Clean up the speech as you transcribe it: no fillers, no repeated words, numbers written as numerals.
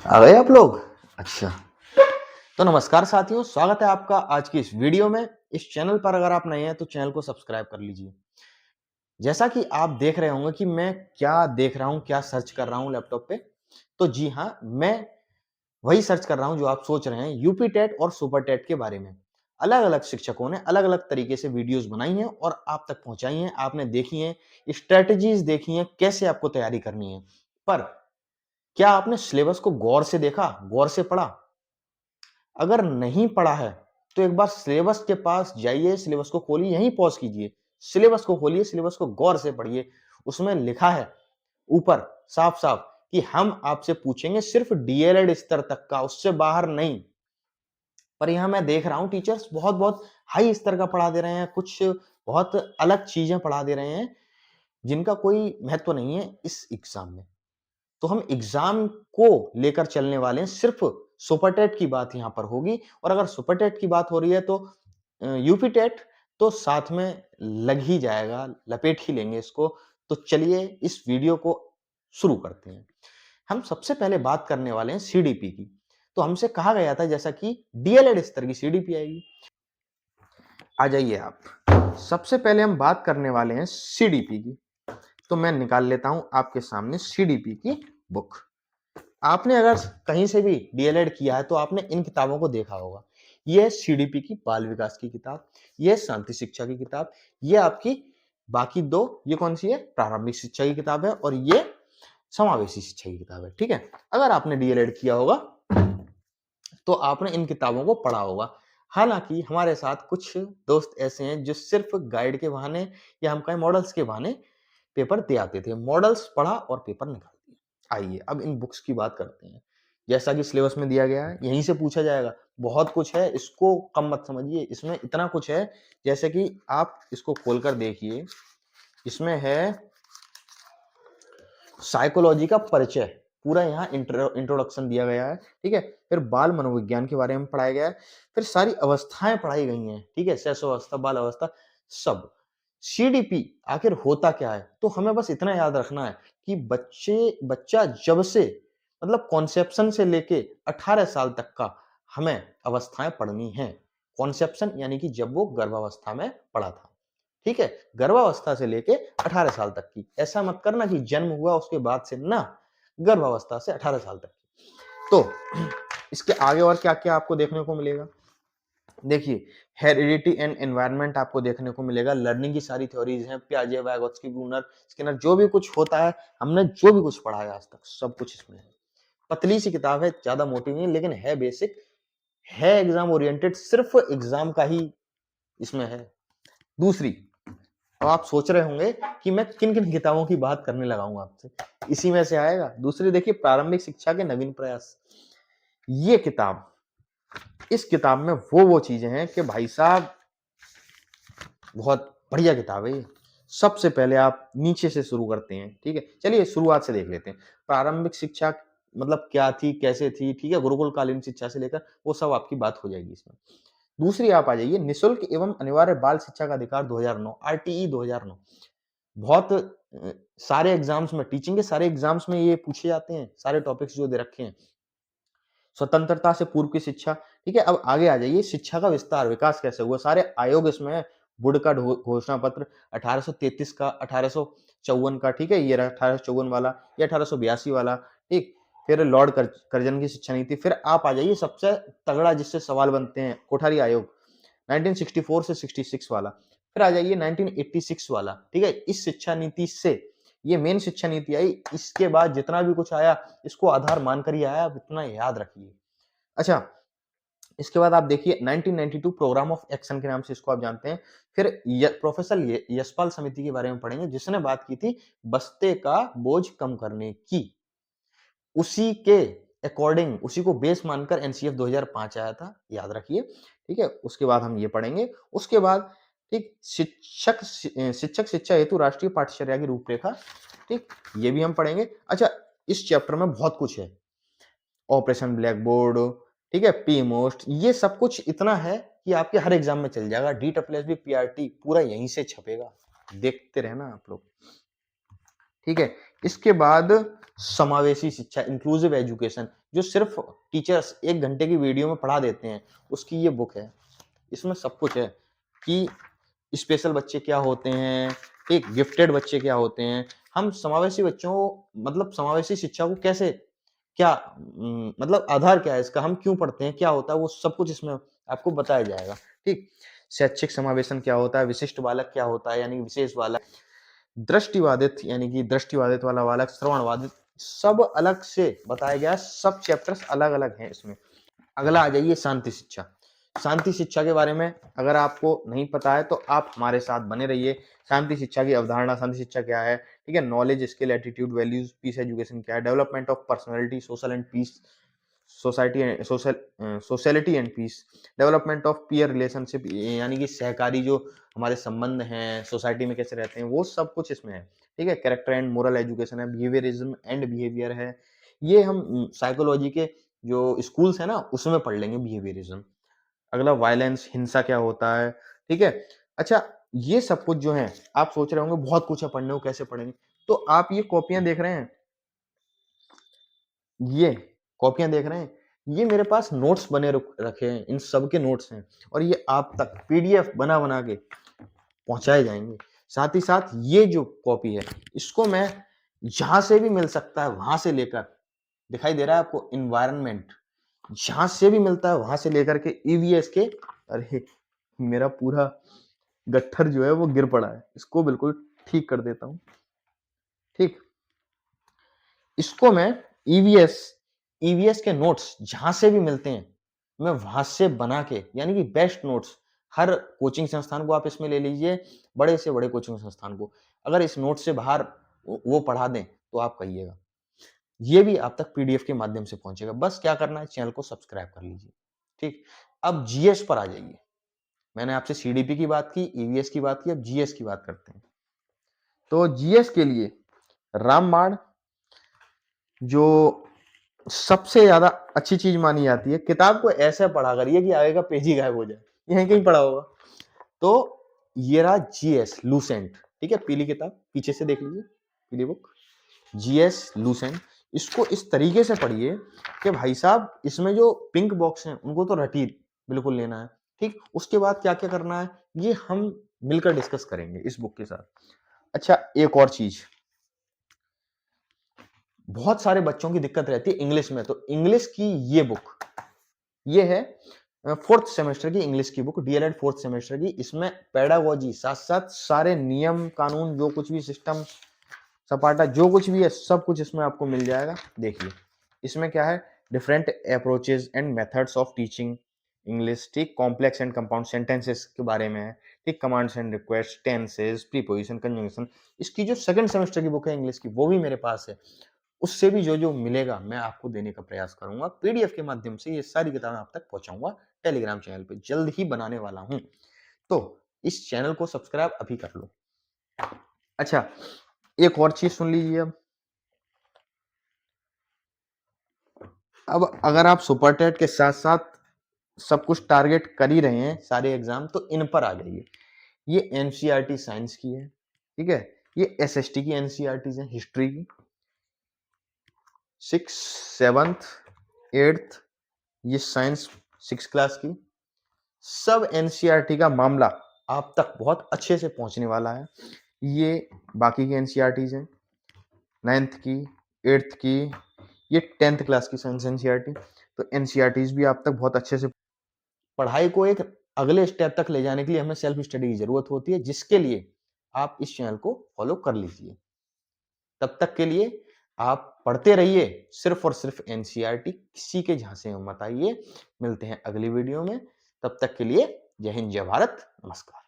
आ गए आप लोग। अच्छा, तो नमस्कार साथियों, स्वागत है आपका आज की इस वीडियो में। इस चैनल पर अगर आप नए हैं तो चैनल को सब्सक्राइब कर लीजिए। जैसा कि आप देख रहे होंगे कि मैं क्या देख रहा हूं, क्या सर्च कर रहा हूं लैपटॉप पे। तो जी हाँ, मैं वही सर्च कर रहा हूं जो आप सोच रहे हैं, यूपी टेट और सुपर टेट के बारे में। अलग अलग शिक्षकों ने अलग अलग तरीके से वीडियोस बनाई हैं और आप तक पहुंचाई हैं, आपने देखी हैं, स्ट्रेटजीज देखी हैं, कैसे आपको तैयारी करनी है। पर क्या आपने सिलेबस को गौर से देखा, गौर से पढ़ा? अगर नहीं पढ़ा है तो एक बार सिलेबस के पास जाइए, सिलेबस को खोलिए, यहीं पॉज कीजिए, सिलेबस को खोलिए, सिलेबस को गौर से पढ़िए। उसमें लिखा है ऊपर साफ साफ कि हम आपसे पूछेंगे सिर्फ डीएलएड स्तर तक का, उससे बाहर नहीं। पर यहां मैं देख रहा हूं टीचर्स बहुत बहुत हाई स्तर का पढ़ा दे रहे हैं, कुछ बहुत अलग चीजें पढ़ा दे रहे हैं जिनका कोई महत्व नहीं है इस एग्जाम में। तो हम एग्जाम को लेकर चलने वाले हैं, सिर्फ सुपर टेट की बात यहां पर होगी। और अगर सुपर टेट की बात हो रही है तो यूपी टेट तो साथ में लग ही जाएगा, लपेट ही लेंगे इसको। तो चलिए इस वीडियो को शुरू करते हैं। हम सबसे पहले बात करने वाले हैं सीडीपी की। तो हमसे कहा गया था जैसा कि डीएलएड स्तर की सीडीपी आएगी। आ जाइए आप। सबसे पहले हम बात करने वाले हैं सीडीपी की। तो मैं निकाल लेता हूं आपके सामने सीडीपी की बुक। आपने अगर कहीं से भी डीएलएड किया है तो आपने इन किताबों को देखा होगा। ये सीडीपी की बाल विकास की किताब, ये शांति शिक्षा की किताब, ये आपकी बाकी दो, ये कौन सी है, प्रारंभिक शिक्षा की किताब है, और ये समावेशी शिक्षा की किताब है। ठीक है, अगर आपने डीएलएड किया होगा तो आपने इन किताबों को पढ़ा होगा। हालांकि हमारे साथ कुछ दोस्त ऐसे हैं जो सिर्फ गाइड के बहाने या हम कहें मॉडल्स के बहाने पेपर दे आते थे। मॉडल्स पढ़ा और पेपर निकाल दिया। आइए अब इन बुक्स की बात करते हैं। जैसा कि सिलेबस में दिया गया है यहीं से पूछा जाएगा। बहुत कुछ है, इसको कम मत समझिए, इसमें इतना कुछ है। जैसे कि आप इसको खोलकर देखिए, इसमें है साइकोलॉजी का परिचय, पूरा यहाँ इंट्रोडक्शन दिया गया है। ठीक है, फिर बाल मनोविज्ञान के बारे में पढ़ाया गया है, फिर सारी अवस्थाएं पढ़ाई गई हैं। ठीक है, शैशव अवस्था, बाल अवस्था, सब। सीडीपी आखिर होता क्या है, तो हमें बस इतना याद रखना है कि बच्चा जब से मतलब कॉन्सेप्शन से लेके 18 साल तक का हमें अवस्थाएं पढ़नी है। कॉन्सेप्शन यानी कि जब वो गर्भावस्था में पढ़ा था। ठीक है, गर्भावस्था से लेके 18 साल तक की। ऐसा मत करना कि जन्म हुआ उसके बाद से, ना, गर्भावस्था से 18 साल तक की। तो इसके आगे और क्या क्या आपको देखने को मिलेगा, देखिए, हेरिडिटी एंड एनवायरनमेंट आपको देखने को मिलेगा। लर्निंग की सारी थ्योरीज हैं, पियाजे, वाइगोत्स्की, ब्रूनर, स्किनर, जो भी कुछ होता है, हमने जो भी कुछ पढ़ा है आज तक, सब कुछ इसमें है। पतली सी किताब है, ज्यादा मोटी नहीं, लेकिन है बेसिक, है एग्जाम ओरिएंटेड, सिर्फ एग्जाम का ही इसमें है। दूसरी, अब आप सोच रहे होंगे कि मैं किन किन किताबों की बात करने लगा हूं आपसे, इसी में से आएगा। दूसरी देखिए, प्रारंभिक शिक्षा के नवीन प्रयास। ये किताब, इस किताब में वो चीजें हैं कि भाई साहब बहुत बढ़िया किताब है ये। सबसे पहले आप नीचे से शुरू करते हैं। ठीक है, चलिए शुरुआत से देख लेते हैं। प्रारंभिक शिक्षा मतलब क्या थी, कैसे थी। ठीक है, गुरुकुल कालीन शिक्षा से लेकर वो सब आपकी बात हो जाएगी इसमें। दूसरी आप आ जाइए, निशुल्क एवं अनिवार्य बाल शिक्षा का अधिकार 2009, आरटीई 2009। बहुत सारे एग्जाम्स में, टीचिंग के सारे एग्जाम्स में ये पूछे जाते हैं, सारे टॉपिक्स जो दे रखे हैं। स्वतंत्रता से पूर्व की शिक्षा। ठीक है, अब आगे आ जाइए, शिक्षा का विस्तार, विकास कैसे हुआ, सारे आयोग इसमें है। वुड का घोषणा पत्र 1833 का, 1854 का। ठीक है, ये रहा 1854 वाला, ये 1882 वाला। ठीक, फिर लॉर्ड कर्जन की शिक्षा नीति। फिर आप आ जाइए सबसे तगड़ा जिससे सवाल बनते हैं, कोठारी आयोग 1964 से 66 वाला। फिर आ जाइए 1986 वाला। ठीक है, इस शिक्षा नीति से ये मेन शिक्षा नीति आई। इसके बाद जितना भी कुछ आया इसको आधार मानकर ही आया, आप इतना याद रखिए। अच्छा, इसके बाद आप देखिए 1992 प्रोग्राम ऑफ एक्शन के नाम से इसको आप जानते हैं। फिर प्रोफेसर यशपाल समिति के बारे में पढ़ेंगे, जिसने बात की थी बस्ते का बोझ कम करने की। उसी के अकॉर्डिंग, उसी को बेस मानकर एनसीएफ 2005 आया था, याद रखिए। ठीक है, उसके बाद हम ये पढ़ेंगे। उसके बाद ठीक, शिक्षक शिक्षा हेतु राष्ट्रीय पाठ्यचर्या की रूपरेखा। ठीक, ये भी हम पढ़ेंगे। अच्छा, इस चैप्टर में बहुत कुछ है, ऑपरेशन ब्लैक बोर्ड, ठीक है, पी मोस्ट, ये सब कुछ इतना है कि आपके हर एग्जाम में चल जाएगा। डी डब्ल्यू भी, पीआरटी पूरा यहीं से छपेगा, देखते रहना आप लोग। ठीक है, इसके बाद समावेशी शिक्षा, इंक्लूसिव एजुकेशन, जो सिर्फ टीचर्स 1 घंटे की वीडियो में पढ़ा देते हैं, उसकी ये बुक है। इसमें सब कुछ है कि स्पेशल बच्चे क्या होते हैं, ठीक, गिफ्टेड बच्चे क्या होते हैं, हम समावेशी बच्चों को मतलब समावेशी शिक्षा को कैसे क्या मतलब आधार क्या है इसका, हम क्यों पढ़ते हैं, क्या होता है, वो सब कुछ इसमें आपको बताया जाएगा, ठीक। शैक्षिक समावेशन क्या होता है, विशिष्ट बालक क्या होता है यानी विशेष बालक, दृष्टिबाधित यानी कि दृष्टिबाधित वाला बालक, श्रवणबाधित, सब अलग से बताया गया है, सब चैप्टर्स अलग-अलग हैं इसमें। अगला आ जाइए शांति शिक्षा। शांति शिक्षा के बारे में अगर आपको नहीं पता है तो आप हमारे साथ बने रहिए। शांति शिक्षा की अवधारणा, शांति शिक्षा क्या है, ठीक है, knowledge, skill, attitude, values, peace education क्या है, development of personality, social and peace, sociality and peace, development of peer relationship यानी कि सहकारी जो हमारे संबंध हैं, सोसाइटी में कैसे रहते हैं, वो सब कुछ इसमें है, ठीक है। कैरेक्टर एंड मोरल एजुकेशन है, बिहेवियरिज्म एंड बिहेवियर है, ये हम साइकोलॉजी के जो स्कूल्स है ना उसमें पढ़ लेंगे बिहेवियरिज्म। अगला वायलेंस, हिंसा क्या होता है, ठीक है। अच्छा, ये सब कुछ जो है आप सोच रहे होंगे बहुत कुछ है पढ़ने को, कैसे पढ़ेंगे, तो आप ये कॉपियां देख रहे हैं, ये कॉपियां देख रहे हैं, ये मेरे पास नोट्स बने रखे हैं, इन सब के नोट्स हैं और ये आप तक पीडीएफ बना बना के पहुंचाए जाएंगे। साथ ही साथ ये जो कॉपी है इसको मैं जहां से भी मिल सकता है वहां से लेकर, दिखाई दे रहा है आपको इन्वायरमेंट, जहां से भी मिलता है वहां से लेकर के ईवीएस के, अरे मेरा पूरा गट्ठर जो है वो गिर पड़ा है, इसको बिल्कुल ठीक कर देता हूं, ठीक। इसको मैं ईवीएस ईवीएस के नोट्स जहां से भी मिलते हैं मैं वहां से बना के यानी कि बेस्ट नोट्स, हर कोचिंग संस्थान को आप इसमें ले लीजिए, बड़े से बड़े कोचिंग संस्थान को, अगर इस नोट से बाहर वो पढ़ा दें तो आप कहिएगा। ये भी आप तक पीडीएफ के माध्यम से पहुंचेगा, बस क्या करना है, चैनल को सब्सक्राइब कर लीजिए, ठीक। अब जीएस पर आ जाइए, मैंने आपसे सीडीपी की बात की, ईवीएस की बात की, अब जीएस की बात करते हैं। तो जीएस के लिए रामबाण जो सबसे ज्यादा अच्छी चीज मानी जाती है, किताब को ऐसे पढ़ा करिए कि आगे का पेज ही गायब हो जाए, यहीं कहीं पढ़ा होगा। तो ये रहा जीएस लूसेंट, ठीक है, पीली किताब पीछे से देख लीजिए, पीली बुक जीएस लूसेंट। इसको इस तरीके से पढ़िए कि भाई साहब इसमें जो पिंक बॉक्स हैं उनको तो रटी बिल्कुल लेना है, ठीक। उसके बाद क्या क्या करना है ये हम मिलकर डिस्कस करेंगे इस बुक के साथ। अच्छा, एक और चीज, बहुत सारे बच्चों की दिक्कत रहती है इंग्लिश में, तो इंग्लिश की ये बुक, ये है 4th सेमेस्टर की इंग्लिश की बुक, डीएलएड 4th सेमेस्टर की। इसमें पेडागोजी साथ साथ सारे नियम कानून जो कुछ भी सिस्टम सपाटा जो कुछ भी है सब कुछ इसमें आपको मिल जाएगा। देखिए इसमें क्या है, different approaches and methods of teaching English, ठीक, कॉम्प्लेक्स एंड कंपाउंड सेंटेंसेस के बारे में है, ठीक, commands and request, tenses, preposition, conjunction. इसकी जो सेकंड सेमेस्टर की बुक है इंग्लिश की वो भी मेरे पास है, उससे भी जो जो मिलेगा मैं आपको देने का प्रयास करूंगा पीडीएफ के माध्यम से, ये सारी किताबें आप तक पहुंचाऊंगा टेलीग्राम चैनल पे, जल्द ही बनाने वाला हूं, तो इस चैनल को सब्सक्राइब अभी कर लो। अच्छा, एक और चीज सुन लीजिए, अब अगर आप सुपर टेट के साथ साथ सब कुछ टारगेट कर ही रहे हैं सारे एग्जाम, तो इन पर आ जाइए। ये एनसीईआरटी साइंस की है, ठीक है, ये एसएसटी की एनसीईआरटी है, हिस्ट्री की 6th 7th 8th, ये साइंस 6 क्लास की, सब एनसीईआरटी का मामला आप तक बहुत अच्छे से पहुंचने वाला है। ये बाकी की एनसीईआरटीज हैं, 9th की, 8th की, ये 10th क्लास की साइंस एनसीईआरटी, तो एनसीईआरटीज भी आप तक बहुत अच्छे से, पढ़ाई को एक अगले स्टेप तक ले जाने के लिए हमें सेल्फ स्टडी की जरूरत होती है, जिसके लिए आप इस चैनल को फॉलो कर लीजिए। तब तक के लिए आप पढ़ते रहिए सिर्फ और सिर्फ एनसीईआरटी, किसी के झांसे में मत आइए। मिलते हैं अगली वीडियो में, तब तक के लिए जय हिंद, जय भारत, नमस्कार।